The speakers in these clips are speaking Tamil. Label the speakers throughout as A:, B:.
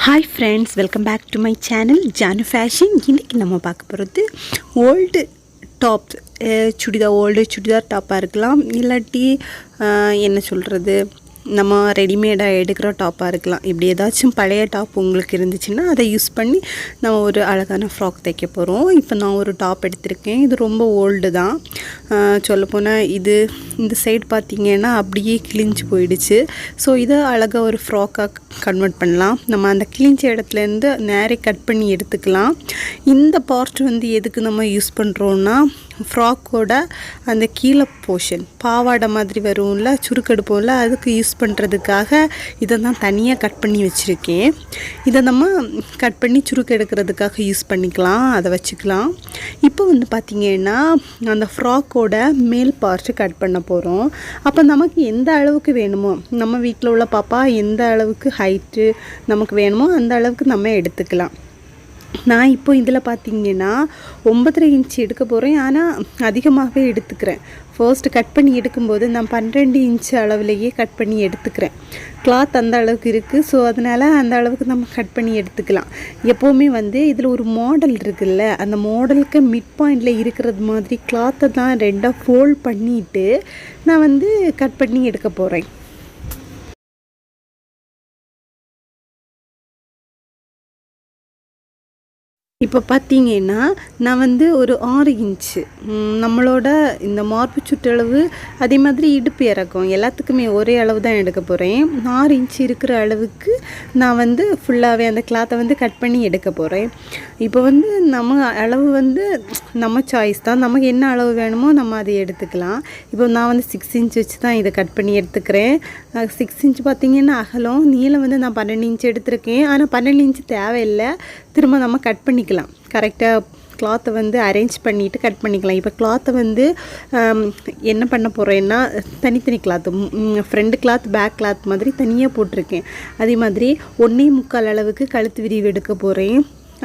A: Hi friends, welcome back to my channel Janu fashion. இன்றைக்கி நம்ம பார்க்க போகிறது ஓல்டு டாப்ஸ். ஓல்டு சுடிதார் டாப்பாக இருக்கலாம், இல்லாட்டி என்ன சொல்கிறது, நம்ம ரெடிமேடாக எடுக்கிற டாப்பாக இருக்கலாம். இப்படி ஏதாச்சும் பழைய டாப் உங்களுக்கு இருந்துச்சுன்னா அதை யூஸ் பண்ணி நம்ம ஒரு அழகான ஃப்ராக் தைக்க போகிறோம். இப்போ நான் ஒரு டாப் எடுத்திருக்கேன். இது ரொம்ப ஓல்டு தான். சொல்லப்போனால் இந்த சைடு பார்த்திங்கன்னா அப்படியே கிழிஞ்சு போயிடுச்சு. ஸோ இதை அழகாக ஒரு ஃப்ராக்காக கன்வெர்ட் பண்ணலாம். நம்ம அந்த கிழிஞ்ச இடத்துலேருந்து நேரே கட் பண்ணி எடுத்துக்கலாம். இந்த பார்ட் எதுக்கு நம்ம யூஸ் பண்ணுறோன்னா, ஃப்ராக்கோட அந்த கீழே போர்ஷன் பாவாடை மாதிரி வரும்ல, சுருக்கெடுப்போம்ல, அதுக்கு யூஸ் பண்ணுறதுக்காக இதை தான் தனியாக கட் பண்ணி வச்சுருக்கேன். இதை நம்ம கட் பண்ணி சுருக்கு எடுக்கிறதுக்காக யூஸ் பண்ணிக்கலாம், அதை வச்சுக்கலாம். இப்போ பார்த்திங்கன்னா அந்த ஃப்ராக்கோட மேல் பார்ட்டு கட் பண்ண போகிறோம். அப்போ நமக்கு எந்த அளவுக்கு வேணுமோ, நம்ம வீட்டில் உள்ள பாப்பா எந்த அளவுக்கு ஹைட்டு நமக்கு வேணுமோ அந்த அளவுக்கு நம்ம எடுத்துக்கலாம். நான் இப்போ இதில் பார்த்திங்கன்னா 9.5 இன்ச் எடுக்க போகிறேன். ஆனால் அதிகமாகவே எடுத்துக்கிறேன். ஃபர்ஸ்ட் கட் பண்ணி எடுக்கும்போது நான் 12 இன்ச் அளவுலேயே கட் பண்ணி எடுத்துக்கிறேன். கிளாத் அந்த அளவுக்கு இருக்குது. ஸோ அதனால் அந்த அளவுக்கு நம்ம கட் பண்ணி எடுத்துக்கலாம். எப்போவுமே இதில் ஒரு மாடல் இருக்குல்ல, அந்த மாடலுக்கு மிட் பாயிண்டில் இருக்கிறது மாதிரி கிளாத்தை தான் 2ஆக ஃபோல்ட் பண்ணிவிட்டு நான் கட் பண்ணி எடுக்க போகிறேன். இப்போ பார்த்திங்கன்னா நான் ஒரு 6 இன்ச்சு நம்மளோட இந்த மார்பு சுற்றளவு, அதே மாதிரி இடுப்பு இறக்கம் எல்லாத்துக்குமே ஒரே அளவு தான் எடுக்க போகிறேன். 6 இன்ச்சு இருக்கிற அளவுக்கு நான் ஃபுல்லாகவே அந்த கிளாத்தை கட் பண்ணி எடுக்க போகிறேன். இப்போ நம்ம அளவு நம்ம சாய்ஸ் தான். நமக்கு என்ன அளவு வேணுமோ நம்ம அதை எடுத்துக்கலாம். இப்போ நான் 6 இன்ச் வச்சு தான் இதை கட் பண்ணி எடுத்துக்கிறேன். 6 இன்ச் பார்த்திங்கன்னா அகலம், நீளம் நான் 12 இன்ச் எடுத்திருக்கேன். ஆனால் 12 இன்ச்சு தேவையில்லை, திரும்ப நம்ம கட் பண்ணிக்கலாம். கரெக்டாக கிளாத்தை அரேஞ்ச் பண்ணிவிட்டு கட் பண்ணிக்கலாம். இப்போ கிளாத்தை என்ன பண்ண போகிறேன்னா, தனித்தனி cloth, front cloth back cloth மாதிரி தனியாக போட்டிருக்கேன். அதே மாதிரி 1.25 அளவுக்கு கழுத்து விரிவு எடுக்க போகிறேன்.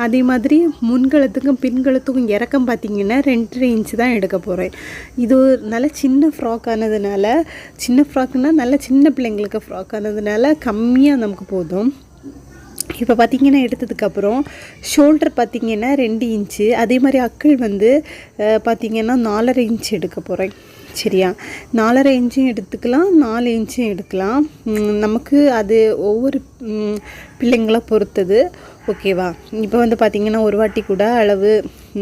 A: அதே மாதிரி முன்கழுத்துக்கும் பின்கழுத்துக்கும் இறக்கம் பார்த்திங்கன்னா 2.5 இன்ச்சு தான் எடுக்க போகிறேன். இது ஒரு நல்ல சின்ன ஃப்ராக் ஆனதுனால, சின்ன ஃப்ராக்குனால் நல்ல சின்ன பிள்ளைங்களுக்கு ஃப்ராக் ஆனதுனால கம்மியாக நமக்கு போதும். இப்போ பார்த்திங்கன்னா எடுத்ததுக்கப்புறம் ஷோல்டர் பார்த்திங்கன்னா 2 இன்ச்சு, அதே மாதிரி அக்கள் பார்த்திங்கன்னா 4.5 இன்ச்சு எடுக்க போகிறேன். சரியா, 4.5 இன்ச்சும் எடுத்துக்கலாம், 4 இன்ச்சும் எடுக்கலாம். நமக்கு அது ஒவ்வொரு பிள்ளைங்களை பொறுத்தது. ஓகேவா? இப்போ பார்த்திங்கன்னா ஒரு வாட்டி கூட அளவு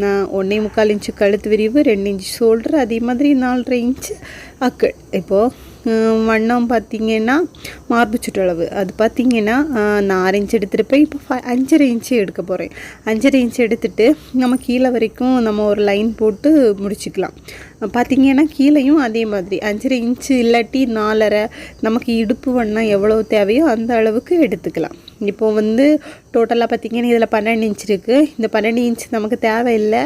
A: நான் 1.25 இன்ச்சு கழுத்து விரிவு, 2 இன்ச்சு ஷோல்டர், அதே மாதிரி 4.5 இன்ச்சு அக்கள். இப்போது வண்ணம் பார்த்திங்கன்னா மார்பு சுற்றளவு அது பார்த்திங்கன்னா நான் 6 இன்ச் எடுத்துருப்பேன். இப்போ 5.5 இன்ச்சு எடுக்க போகிறேன். 5.5 இன்ச்சு எடுத்துகிட்டு நம்ம கீழே வரைக்கும் நம்ம ஒரு லைன் போட்டு முடிச்சுக்கலாம். பார்த்திங்கன்னா கீழேயும் அதே மாதிரி 5.5 இன்ச்சு இல்லாட்டி 4.5, நமக்கு இடுப்பு வண்ணம் எவ்வளோ தேவையோ அந்த அளவுக்கு எடுத்துக்கலாம். இப்போது டோட்டலாக பார்த்திங்கன்னா இதில் 12 இன்ச் இருக்குது. இந்த 12 இன்ச் நமக்கு தேவையில்லை,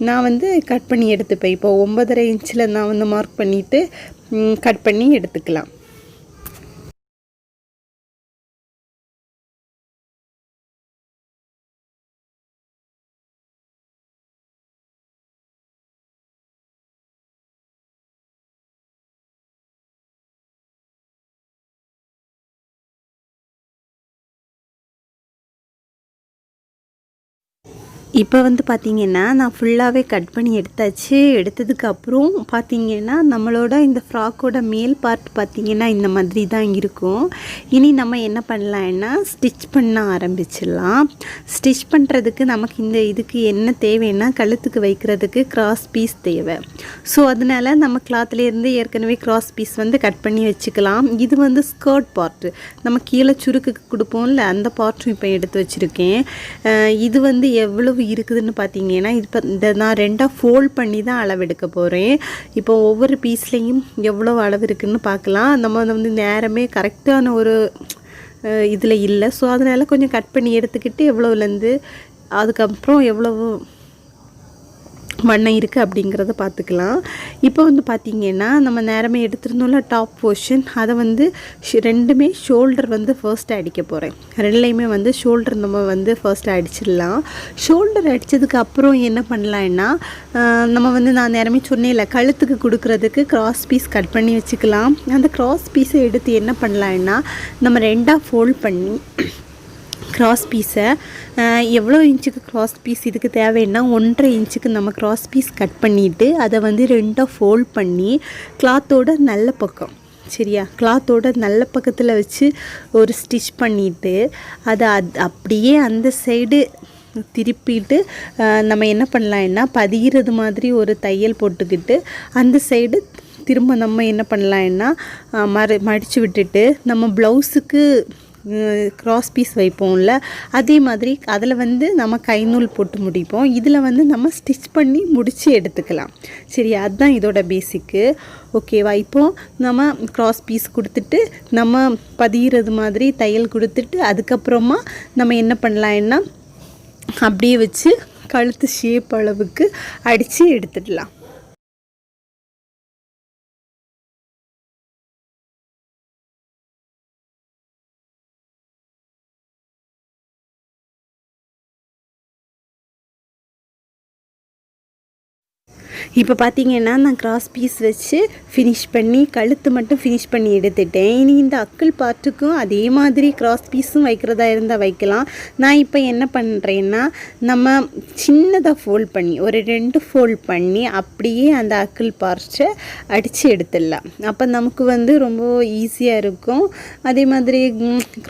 A: நான் கட் பண்ணி எடுத்துப்பேன். இப்போ 9.5 இன்ச்சில் நான் மார்க் பண்ணிவிட்டு கட் பண்ணி எடுத்துக்கலாம். இப்போ பார்த்திங்கன்னா நான் ஃபுல்லாகவே கட் பண்ணி எடுத்தாச்சு. எடுத்ததுக்கப்புறம் பார்த்திங்கன்னா நம்மளோட இந்த ஃப்ராக்கோட மேல் பார்ட் பார்த்திங்கன்னா இந்த மாதிரி தான் இருக்கும். இனி நம்ம என்ன பண்ணலான்னா ஸ்டிச் பண்ண ஆரம்பிச்சிடலாம். ஸ்டிச் பண்ணுறதுக்கு நமக்கு இதுக்கு என்ன தேவைன்னா, கழுத்துக்கு வைக்கிறதுக்கு கிராஸ் பீஸ் தேவை. ஸோ அதனால் நம்ம கிளாத்லேருந்து ஏற்கனவே கிராஸ் பீஸ் கட் பண்ணி வச்சுக்கலாம். இது ஸ்கர்ட் பார்ட்டு, நம்ம கீழே சுருக்குக்கு கொடுப்போம்ல, அந்த பார்ட்டும் இப்போ எடுத்து வச்சுருக்கேன். இது எவ்வளவு இருக்குதுன்னு பார்த்தீங்கன்னா, இப்போ இதை நான் 2ஆக ஃபோல்ட் பண்ணி தான் அளவு எடுக்க போகிறேன். இப்போ ஒவ்வொரு பீஸ்லேயும் எவ்வளோ அளவு இருக்குதுன்னு பார்க்கலாம். நம்ம நேரமே கரெக்டான ஒரு இதில் இல்லை. ஸோ அதனால் கொஞ்சம் கட் பண்ணி எடுத்துக்கிட்டு எவ்வளோலேருந்து அதுக்கப்புறம் எவ்வளவு வண்ணம் இருக்குது அப்படிங்கிறத பார்த்துக்கலாம். இப்போ பார்த்திங்கன்னா நம்ம நேரமே எடுத்துருந்தோம்ல டாப் போர்ஷன், அதை ரெண்டுமே ஷோல்டர் ஃபர்ஸ்ட் அடிக்க போகிறேன். ரெண்டுலேயுமே ஷோல்டர் நம்ம ஃபர்ஸ்ட் அடிச்சிடலாம். ஷோல்டர் அடித்ததுக்கு அப்புறம் என்ன பண்ணலான்னா, நம்ம நான் நேரமே சொன்னேன்ல, கழுத்துக்கு கொடுக்குறதுக்கு கிராஸ் பீஸ் கட் பண்ணி வச்சுக்கலாம். அந்த கிராஸ் பீஸை எடுத்து என்ன பண்ணலான்னா, நம்ம 2ஆக ஃபோல்ட் பண்ணி க்ராஸ் பீஸை எவ்வளோ இன்ச்சுக்கு க்ராஸ் பீஸ் இதுக்கு தேவைன்னா 1.5 இன்ச்சுக்கு நம்ம க்ராஸ் பீஸ் கட் பண்ணிவிட்டு அதை வந்து 2ஆக ஃபோல்ட் பண்ணி கிளாத்தோட நல்ல பக்கம் சரியா கிளாத்தோட நல்ல பக்கத்தில் வச்சு ஒரு ஸ்டிச் பண்ணிவிட்டு அதை அப்படியே அந்த சைடு திருப்பிட்டு நம்ம என்ன பண்ணலாம்னா பதிகிறது மாதிரி ஒரு தையல் போட்டுக்கிட்டு அந்த சைடு திரும்ப நம்ம என்ன பண்ணலாம்னா மடித்து விட்டுட்டு நம்ம ப்ளவுஸுக்கு க்ராஸ் பீஸ் வைப்போம்ல அதே மாதிரி அதில் வந்து நம்ம கைநூல் போட்டு முடிப்போம் இதில் வந்து நம்ம ஸ்டிச் பண்ணி முடித்து எடுத்துக்கலாம் சரி அதுதான் இதோட பேசிக்கு ஓகேவா இப்போது நம்ம க்ராஸ் பீஸ் கொடுத்துட்டு நம்ம பதிகிறது மாதிரி தையல் கொடுத்துட்டு அதுக்கப்புறமா நம்ம என்ன பண்ணலாம்னா அப்படியே வச்சு கழுத்து ஷேப் அளவுக்கு அடித்து எடுத்துடலாம் இப்போ பார்த்தீங்கன்னா நான் க்ராஸ் பீஸ் வச்சு ஃபினிஷ் பண்ணி கழுத்து மட்டும் ஃபினிஷ் பண்ணி எடுத்துட்டேன் இனி இந்த அக்கிள் பார்ட்டுக்கும் அதே மாதிரி க்ராஸ் பீஸும் வைக்கிறதா இருந்தால் வைக்கலாம் நான் இப்போ என்ன பண்ணுறேன்னா நம்ம சின்னதாக ஃபோல்ட் பண்ணி ஒரு 2 ஃபோல்ட் பண்ணி அப்படியே அந்த அக்கிள் பார்ட்டை அடித்து எடுத்துடலாம் அப்போ நமக்கு வந்து ரொம்ப ஈஸியாக இருக்கும் அதே மாதிரி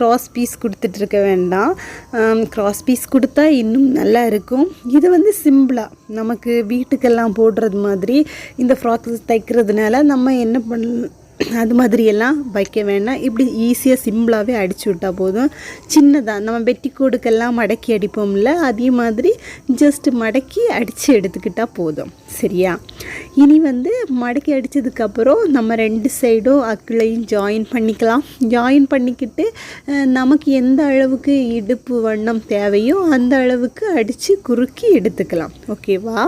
A: க்ராஸ் பீஸ் கொடுத்துட்ருக்க வேண்டாம் க்ராஸ் பீஸ் கொடுத்தா இன்னும் நல்லா இருக்கும் இது வந்து சிம்பிளாக நமக்கு வீட்டுக்கெல்லாம் போடுறது மாதிரி இந்த ஃப்ராக் தைக்கிறதுனால நம்ம என்ன அது மாதிரியெல்லாம் வைக்க வேண்டாம் இப்படி ஈஸியாக சிம்பிளாகவே அடிச்சு விட்டால் போதும் சின்னதாக நம்ம பெட்டிக்கோடுக்கெல்லாம் மடக்கி அடிப்போம்ல அதே மாதிரி ஜஸ்ட் மடக்கி அடித்து எடுத்துக்கிட்டால் போதும் சரியா இனி வந்து மடக்கி அடித்ததுக்கப்புறம் நம்ம 2 சைடும் அக்கிளையும் ஜாயின் பண்ணிக்கலாம் ஜாயின் பண்ணிக்கிட்டு நமக்கு எந்த அளவுக்கு இடுப்பு வண்ணம் தேவையோ அந்த அளவுக்கு அடித்து குறுக்கி எடுத்துக்கலாம் ஓகேவா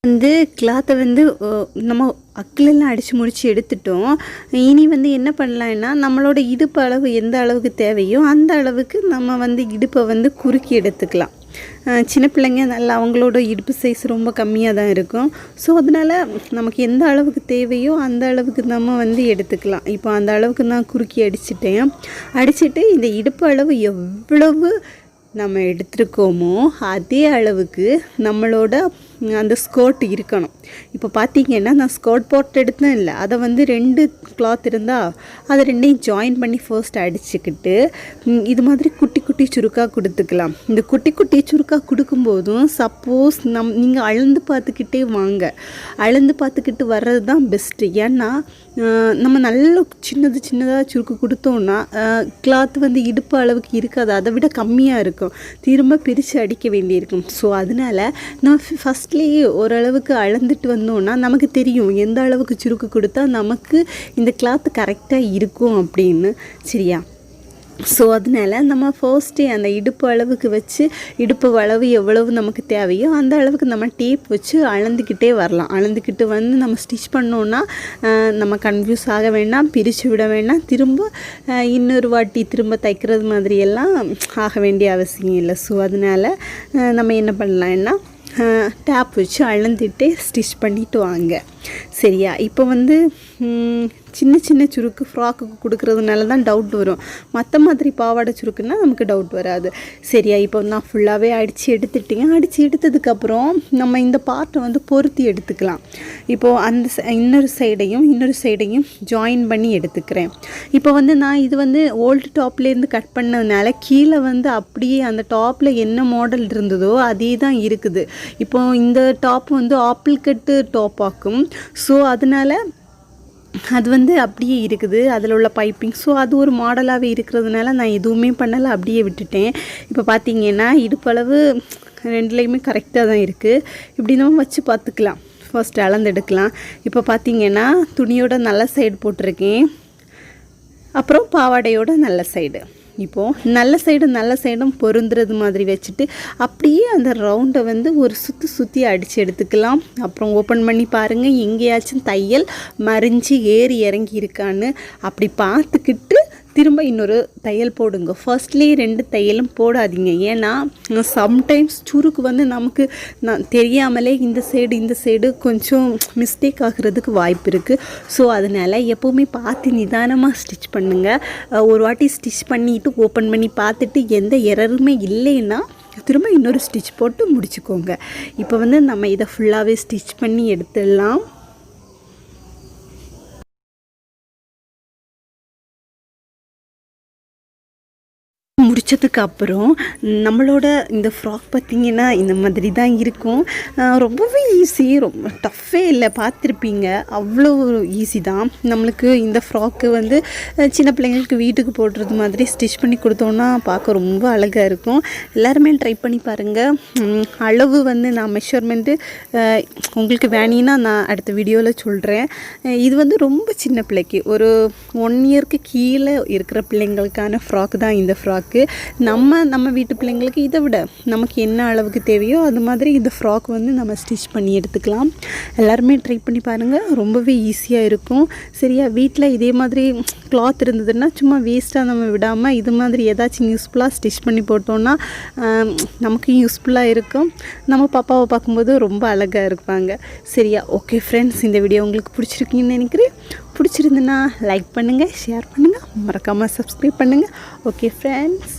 A: வந்து கிளாத்தை வந்து நம்ம அக்கிலெல்லாம் அடித்து முடித்து எடுத்துட்டோம் இனி வந்து என்ன பண்ணலான்னா நம்மளோட இடுப்பு அளவு எந்த அளவுக்கு தேவையோ அந்த அளவுக்கு நம்ம வந்து இடுப்பை வந்து குறுக்கி எடுத்துக்கலாம் சின்ன பிள்ளைங்க நல்லா அவங்களோட இடுப்பு சைஸ் ரொம்ப கம்மியாக தான் இருக்கும் ஸோ அதனால் நமக்கு எந்த அளவுக்கு தேவையோ அந்த அளவுக்கு நம்ம வந்து எடுத்துக்கலாம் இப்போ அந்த அளவுக்கு நான் குறுக்கி அடிச்சுட்டு இந்த இடுப்பு அளவு எவ்வளவு நம்ம எடுத்துருக்கோமோ அதே அளவுக்கு நம்மளோட அந்த ஸ்கர்ட் இருக்கணும் இப்போ பார்த்தீங்கன்னா நான் ஸ்கர்ட் போட்டு எடுத்தேன் இல்லை அதை வந்து 2 கிளாத் இருந்தால் அதை 2ஐயும் ஜாயின் பண்ணி ஃபர்ஸ்ட் அடிச்சுக்கிட்டு இது மாதிரி குட்டி குட்டி சுருக்காக கொடுத்துக்கலாம் இந்த குட்டி குட்டி சுருக்காக கொடுக்கும்போதும் சப்போஸ் நீங்கள் அளந்து பார்த்துக்கிட்டே வாங்க அளந்து பார்த்துக்கிட்டு வர்றது தான் பெஸ்ட்டு ஏன்னா நம்ம நல்ல சின்னதாக சுருக்கு கொடுத்தோன்னா கிளாத் வந்து இடுப்பு அளவுக்கு இருக்காது அதை விட கம்மியாக இருக்கும் திரும்ப பிரித்து அடிக்க வேண்டியிருக்கும் ஸோ அதனால் நான் ஃபஸ்ட்லேயே ஓரளவுக்கு அளந்துட்டு வந்தோன்னா நமக்கு தெரியும் எந்த அளவுக்கு சுருக்கு கொடுத்தா நமக்கு இந்த கிளாத் கரெக்டாக இருக்கும் அப்படின்னு சரியா ஸோ அதனால் நம்ம ஃபர்ஸ்ட்டே அந்த இடுப்பு அளவுக்கு வச்சு இடுப்பு அளவு எவ்வளவு நமக்கு தேவையோ அந்த அளவுக்கு நம்ம டேப் வச்சு அளந்துக்கிட்டே வரலாம் அளந்துக்கிட்டு வந்து நம்ம ஸ்டிச் பண்ணோன்னா நம்ம கன்ஃபியூஸ் ஆக வேண்டாம் பிரித்து விட வேண்டாம் திரும்ப இன்னொரு வாட்டி திரும்ப தைக்கிறது மாதிரியெல்லாம் ஆக வேண்டிய அவசியம் இல்லை ஸோ அதனால் நம்ம என்ன பண்ணலாம்னா டேப் வச்சு அளந்துட்டு ஸ்டிச் பண்ணிவிட்டு வாங்க சரியா? இப்போ வந்து சின்ன சின்ன சுருக்கு ஃப்ராக்குக்கு கொடுக்குறதுனால தான் டவுட் வரும். மற்ற மாதிரி பாவாடை சுருக்குன்னா நமக்கு டவுட் வராது. சரியா? இப்போ நான் ஃபுல்லாகவே அடித்து எடுத்துட்டேன். அடித்து எடுத்ததுக்கப்புறம் நம்ம இந்த பார்ட்டை வந்து பொருத்தி எடுத்துக்கலாம். இப்போது அந்த இன்னொரு சைடையும் ஜாயின் பண்ணி எடுத்துக்கிறேன். இப்போ வந்து நான் இது வந்து ஓல்டு டாப்லேருந்து கட் பண்ணதுனால கீழே வந்து அப்படியே அந்த டாப்பில் என்ன மாடல் இருந்ததோ அதே தான் இருக்குது. இப்போ இந்த டாப் வந்து ஆப்பிள் கட்டு டாப் ஆக்கும். ஸோ அதனால் அது வந்து அப்படியே இருக்குது, அதில் உள்ள பைப்பிங். ஸோ அது ஒரு மாடலாகவே இருக்கிறதுனால நான் எதுவுமே பண்ணலை, அப்படியே விட்டுட்டேன். இப்போ பார்த்தீங்கன்னா இடுப்பளவு ரெண்டுலேயுமே கரெக்டாக தான் இருக்குது. இப்படி நம்ம வச்சு பார்த்துக்கலாம். ஃபர்ஸ்ட் அளந்தெடுக்கலாம். இப்போ பார்த்தீங்கன்னா துணியோட நல்ல சைடு போட்டிருக்கேன், அப்புறம் பாவாடையோட நல்ல சைடு. இப்போது நல்ல சைடும் பொருந்துறது மாதிரி வச்சுட்டு அப்படியே அந்த ரவுண்டை வந்து ஒரு சுற்றி அடித்து எடுத்துக்கலாம். அப்புறம் ஓப்பன் பண்ணி பாருங்கள், எங்கேயாச்சும் தையல் மறிஞ்சு ஏறி இறங்கி இருக்கான்னு அப்படி பார்த்துக்கிட்டு திரும்ப இன்னொரு தையல் போடுங்க. ஃபர்ஸ்ட்லேயே 2 தையலும் போடாதீங்க. ஏன்னா சம்டைம்ஸ் சுருக்கு வந்து நமக்கு தெரியாமலே இந்த சைடு கொஞ்சம் மிஸ்டேக் ஆகிறதுக்கு வாய்ப்பு இருக்குது. ஸோ அதனால் எப்போவுமே பார்த்து நிதானமாக ஸ்டிச் பண்ணுங்கள். ஒரு வாட்டி ஸ்டிச் பண்ணிவிட்டு ஓப்பன் பண்ணி பார்த்துட்டு எந்த எரருமே இல்லைன்னா திரும்ப இன்னொரு ஸ்டிச் போட்டு முடிச்சுக்கோங்க. இப்போ வந்து நம்ம இதை ஃபுல்லாகவே ஸ்டிச் பண்ணி எடுத்துடலாம். முடித்ததுக்கு அப்புறம் நம்மளோட இந்த ஃப்ராக் பார்த்திங்கன்னா இந்த மாதிரி தான் இருக்கும். ரொம்பவே ஈஸி, ரொம்ப டஃப்பே இல்லை, பார்த்துருப்பீங்க. அவ்வளோ ஈஸி தான். நம்மளுக்கு இந்த ஃப்ராக்கு வந்து சின்ன பிள்ளைங்களுக்கு வீட்டுக்கு போடுறது மாதிரி ஸ்டிச் பண்ணி கொடுத்தோன்னா பார்க்க ரொம்ப அழகாக இருக்கும். எல்லாருமே ட்ரை பண்ணி பாருங்கள். அளவு வந்து நான் மெஷர்மெண்ட்டு உங்களுக்கு வேணின்னா நான் அடுத்த வீடியோவில் சொல்கிறேன். இது வந்து ரொம்ப சின்ன பிள்ளைக்கு ஒரு 1 இயருக்கு கீழே இருக்கிற பிள்ளைங்களுக்கான ஃப்ராக் தான் இந்த ஃப்ராக்கு. நம்ம வீட்டு பிள்ளைங்களுக்கு இதை விட நமக்கு என்ன அளவுக்கு தேவையோ அது மாதிரி இந்த ஃப்ராக் வந்து நம்ம ஸ்டிச் பண்ணி எடுத்துக்கலாம். எல்லாருமே ட்ரை பண்ணி பாருங்கள், ரொம்பவே ஈஸியாக இருக்கும். சரியா? வீட்டில் இதே மாதிரி கிளாத் இருந்ததுன்னா சும்மா வேஸ்ட்டாக நம்ம விடாமல் இது மாதிரி ஏதாச்சும் யூஸ்ஃபுல்லாக ஸ்டிச் பண்ணி போட்டோன்னா நமக்கு யூஸ்ஃபுல்லாக இருக்கும். நம்ம பாப்பாவை பார்க்கும்போது ரொம்ப அழகாக இருப்பாங்க. சரியா? ஓகே ஃப்ரெண்ட்ஸ், இந்த வீடியோ உங்களுக்கு பிடிச்சிருக்குன்னு நினைக்கிறேன். பிடிச்சிருந்துன்னா லைக் பண்ணுங்கள், ஷேர் பண்ணுங்கள், மறக்காமல் சப்ஸ்கிரைப் பண்ணுங்கள். Okay friends.